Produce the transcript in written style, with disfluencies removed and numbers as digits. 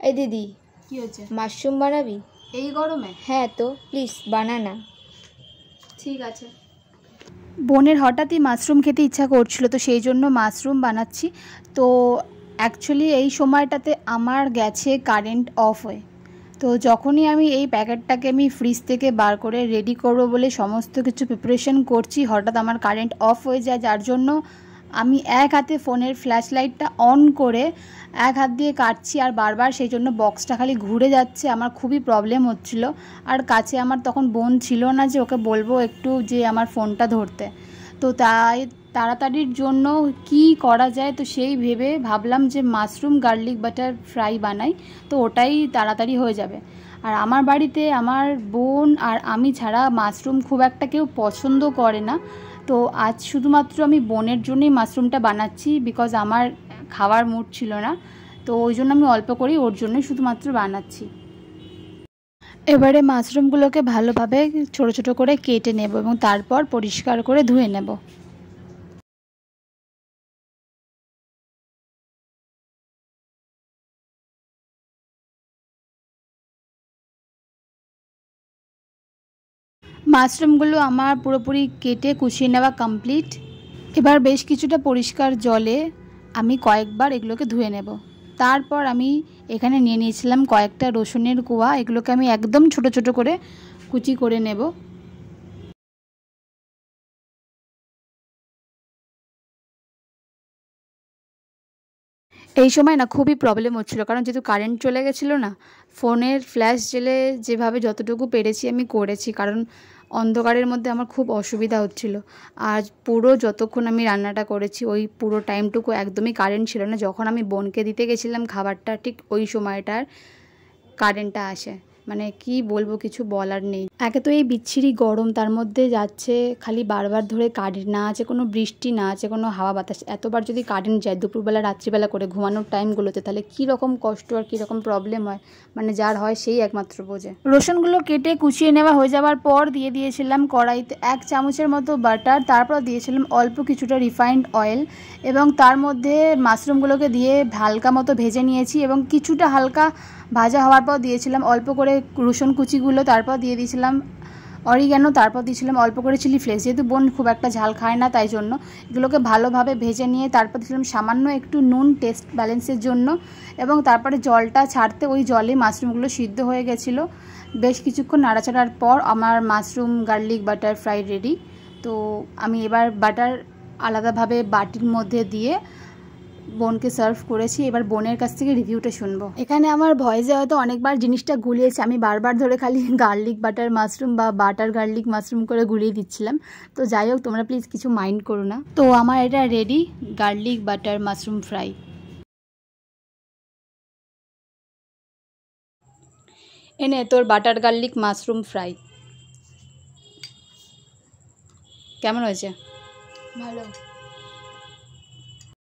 এই দিদি, কি হয়েছে? মাশরুম বানাবি এই গরমে? হ্যাঁ তো প্লিজ বানা না। ঠিক আছে। বোনের হঠাৎই মাশরুম খেতে ইচ্ছা করছিল, তো সেই জন্য মাশরুম বানাচ্ছি। তো অ্যাকচুয়ালি এই সময়টাতে আমার গেছে কারেন্ট অফ হয়ে। তো যখনই আমি এই প্যাকেটটাকে আমি ফ্রিজ থেকে বার করে রেডি করব বলে সমস্ত কিছু প্রিপারেশন করছি, হঠাৎ আমার কারেন্ট অফ হয়ে যায়, যার জন্য আমি এক হাতে ফোনের ফ্ল্যাশ লাইটটা অন করে এক হাত দিয়ে কাটছি, আর বারবার সেই জন্য বক্সটা খালি ঘুরে যাচ্ছে। আমার খুবই প্রবলেম হচ্ছিল, আর কাছে আমার তখন বোন ছিল না যে ওকে বলবো একটু যে আমার ফোনটা ধরতে। তো তাই তাড়াতাড়ির জন্য কি করা যায়, তো সেই ভেবে ভাবলাম যে মাশরুম গার্লিক বাটার ফ্রাই বানাই, তো ওটাই তাড়াতাড়ি হয়ে যাবে। আর আমার বাড়িতে আমার বোন আর আমি ছাড়া মাশরুম খুব একটা কেউ পছন্দ করে না। তো আজ শুধুমাত্র আমি বোনের জন্যই মাশরুমটা বানাচ্ছি, বিকজ আমার খাওয়ার মুড ছিল না, তো ওই জন্য আমি অল্প করেই ওর জন্যই শুধুমাত্র বানাচ্ছি। এবারে মাশরুমগুলোকে ভালোভাবে ছোট ছোট করে কেটে নেব এবং তারপর পরিষ্কার করে ধুয়ে নেব। মাশরুমগুলো আমার পুরোপুরি কেটে কুচিয়ে নেওয়া কমপ্লিট। এবার বেশ কিছুটা পরিষ্কার জলে আমি কয়েকবার এগুলোকে ধুয়ে নেব। তারপর আমি এখানে নিয়ে নিয়েছিলাম কয়েকটা রসুনের কোয়া, এগুলোকে আমি একদম ছোট ছোট করে কুচি করে নেব। এই সময় না খুবই প্রবলেম হচ্ছিলো, কারণ যেহেতু কারেন্ট চলে গেছিলো না, ফোনের ফ্ল্যাশ জেলে যেভাবে যতটুকু পেরেছি আমি করেছি, কারণ অন্ধকারের মধ্যে আমার খুব অসুবিধা হচ্ছিল। আর পুরো যতক্ষণ আমি রান্নাটা করেছি ওই পুরো টাইমটুকু একদমই কারেন্ট ছিল না। যখন আমি বোনকে দিতে গেছিলাম খাবারটা, ঠিক ওই সময়টার কারেন্টটা আসে। মানে কি বলবো, কিছু বলার নেই। একে তো এই বিচ্ছিরি গরম, তার মধ্যে যাচ্ছে খালি বারবার ধরে কারেন্ট, না আছে কোনো বৃষ্টি, না আছে কোনো হাওয়া বাতাস। এতবার যদি কারেন্ট যায় দুপুরবেলা রাত্রিবেলা করে ঘুমানোর টাইমগুলোতে, তাহলে কীরকম কষ্ট আর কীরকম প্রবলেম হয়, মানে যার হয় সেই একমাত্র বোঝে। রসুনগুলো কেটে কুচিয়ে নেওয়া হয়ে যাওয়ার পর দিয়ে দিয়েছিলাম কড়াইতে 1 চামচের মতো বাটার, তারপর দিয়েছিলাম অল্প কিছুটা রিফাইন্ড অয়েল, এবং তার মধ্যে মাশরুমগুলোকে দিয়ে হালকা মতো ভেজে নিয়েছি, এবং কিছুটা হালকা ভাজা হওয়ার পর দিয়েছিলাম অল্প করে রসুন কুচিগুলো, তারপর দিয়ে দিয়েছিলাম অরিগ্যানো, তারপর দিয়েছিলাম অল্প করে চিলি ফ্লেক্স। যেহেতু বোন খুব একটা ঝাল খায় না, তাই জন্য এগুলোকে ভালোভাবে ভেজে নিয়ে তারপর দিয়েছিলাম সামান্য একটু নুন টেস্ট ব্যালেন্সের জন্য, এবং তারপরে জলটা ছাড়তে ওই জলে মাশরুমগুলো সিদ্ধ হয়ে গেছিলো। বেশ কিছুক্ষণ নাড়াচাড়ার পর আমার mushroom garlic butter fry ready. তো আমি এবার বাটার আলাদাভাবে বাটির মধ্যে দিয়ে বোনকে সার্ভ করেছি। এবার বোনের কাছ থেকে রিভিউটা শুনবো। এখানে আমার ভয়েসে হয়তো অনেকবার জিনিসটা গুলিয়েছে, আমি বারবার ধরে খালি গার্লিক বাটার মাশরুম বা বাটার গার্লিক মাশরুম করে গুলিয়ে দিচ্ছিলাম। তো যাই হোক, তোমরা প্লিজ কিছু মাইন্ড করো না। তো আমার এটা ready, garlic butter mushroom fry. এনে তোর বাটার গার্লিক মাশরুম ফ্রাই কেমন হয়েছে? ভালো।